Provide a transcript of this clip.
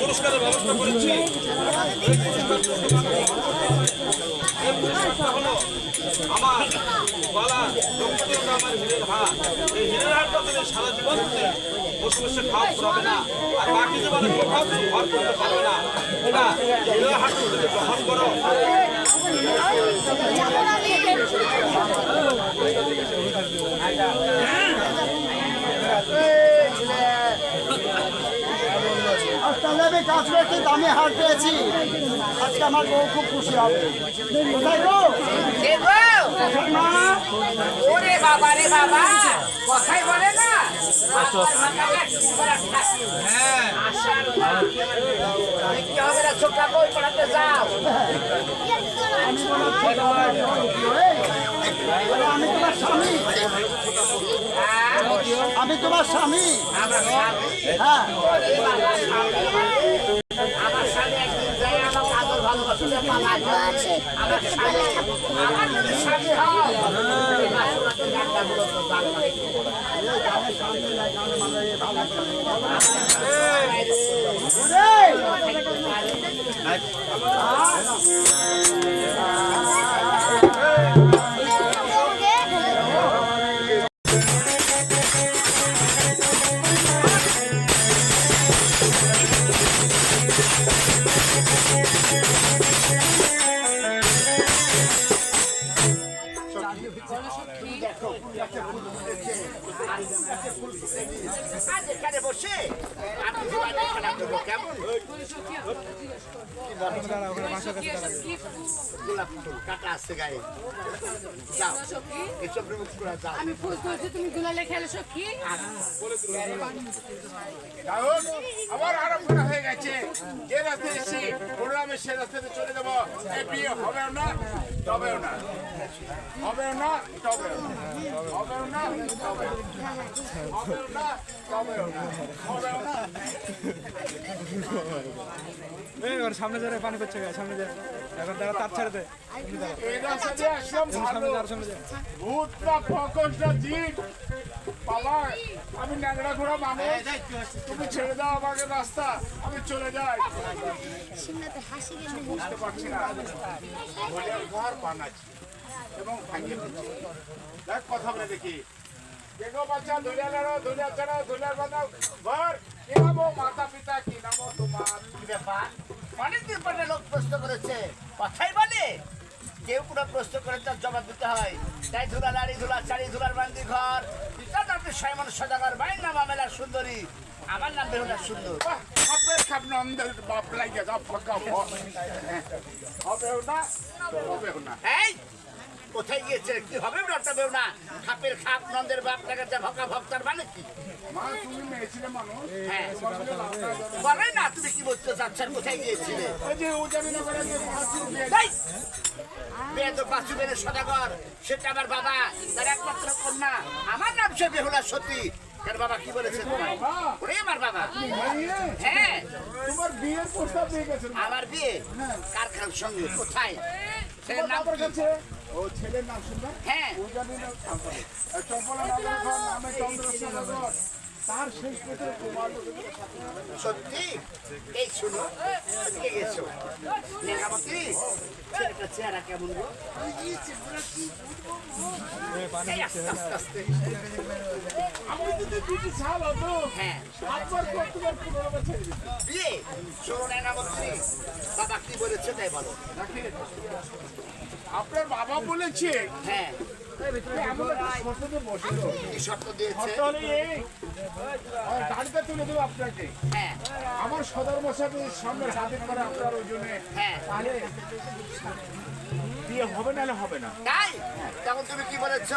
পুরস্কারের ব্যবস্থা করেছি। হলো আমার গলা আমার হীরের হাট। এই হীরের হাটটা তুমি সারা জীবন বসে বসে খাওয়া ফুরাবে না, আর বাকি জীবনে কোথাও তুমি ঘর করতে পারবে না। এটা হীরের হাট তুমি গ্রহণ করো। তাহলে আমি কাজ করতে দামে হার পেয়েছি, আজকে আমার বউ খুব খুশি হবে। কোথায় গো? ওরে বাবা রে বাবা, কথাই বলে না। দেখতে হবে না, ছোট্ট বই পড়াতে যাও। আমি তোমার স্বামী, আমি তোমার স্বামী। হ্যাঁ, আমার স্বামী একদিন যাই আমার আদর ভালোবাসলে আমার স্বামী হয়। আজ এখানে বসে আমি জীবনে খেলা করবো কেমন? গোলাপ ফুল কাটা আছে গায়ে, যাও এসব রিমুভ করা যাও। আমি ফুল তুলছি, তুমি দুলালে খেলেছো কি? কারণ আমার আরাম করা হয়ে গেছে, যে রাতে এসে প্রোগ্রামে সে রাস্তাতে চলে যাবো। এই বিয়ে হবেও না, তবেও না, হবেও না, তবেও না, হবেও না, তবেও না, হবেও না, তবেও না, হবেও না। সামনে যারা পানি করছে সামনে যা এখন তারা তার ছেড়ে দেয় এই রাস্তা দিয়ে আসলাম ভালো, সামনে যা ভূতটা ফকসটা জিট বাবা, আমি ন্যাংরা ঘোড়া মানুষ, তুমি ছেড়ে দাও আমাকে রাস্তা, আমি চলে যাই। বুঝতে পারছি না, ঘোড়ার ঘর বানাচ্ছি এবং ভাঙিয়ে ফেলছি। দেখ কথা বলে দেখি, দেখো বাচ্চা, ধুলিয়া লাড়ো, ধুলিয়া ছাড়ো, ধুলিয়ার বাঁধাও ঘর, কি নামো মাতা পিতা, কি নামো তোমার? কি ব্যাপার? অনেকদিন পরে লোক প্রশ্ন করেছে, কথাই বলে কেউ কোনো প্রশ্ন করে তার জবাব দিতে হয়। তাই ধুলা লাড়ি, ধুলা চাড়ি, ধুলার বান্দি ঘর, পিতা নামটি সাইমন সদাগর, মায়ের নাম আমেলার সুন্দরী, আমার নাম বেহুলা সুন্দর। বাহ, খাপের খাপ নন্দের বাপ লাগে যা ফাঁকা হবেও না, হবেও না। এই কোথায় গিয়েছে? কি হবে ওটা বেহুলা? খাপের খাপ নন্দের বাপ টাকা যা ভকা ভক্তার মানে কি? মা তুমি মেয়ে ছিলে মানুষ, হ্যাঁ তোমাকে লাভটা যাবে। বলে না, তুমি কি বলতে চাচ্ছেন? কোথায় গিয়েছিলে? ওই যে ও জানি না করে যে মহাশিব বিয়ে এই! মেয়ে তো পাঁচু বেনের সদাগর, সেটা আমার বাবা, তার একমাত্র কন্যা, আমার নাম সে বেহুলা সতী। তার বাবা কি বলেছে তোমার? ওরে আমার বাবা, মেয়ে, হ্যাঁ তোমার বিয়ের প্রস্তাব দিয়ে গেছেন আমার বিয়ে কারখানার সঙ্গে। কোথায়? সে তোমার নাম বাবার কি? কাছে। ও ছেলের নাম শুনবেন? হ্যাঁ ও জানি না চম্পলা। আর চম্পলা নগর ঘর নামে চন্দ্রশেখর নগর, তার শেষ পেতে তোমার সত্যি? এই শুনো, কে গেছো? লেখামতি ছেলেটা চেহারা কেমন গো? এই আস্তে আস্তে আস্তে। আমি যদি দুটি সাল হতো, হ্যাঁ একবার তোমার 15 বছর ছেড়ে দিত। বিয়ে শোনো লেখামতি, বাবা কি বলেছে তাই বলো। দেখেন, আপনার বাবা বলেছে হ্যাঁ এমন একটা শর্ততে বসলো, কি শর্ত দিয়েছে? তাহলে এই গাড়িটা তুলে দেবো আপনাকে, হ্যাঁ আমার সদর মশাইকে সামনে স্বাধীন করে আপনার ওজনে, হ্যাঁ তাহলে বিয়ে হবে নাহলে হবে না। তাই তখন তুমি কি বলেছো?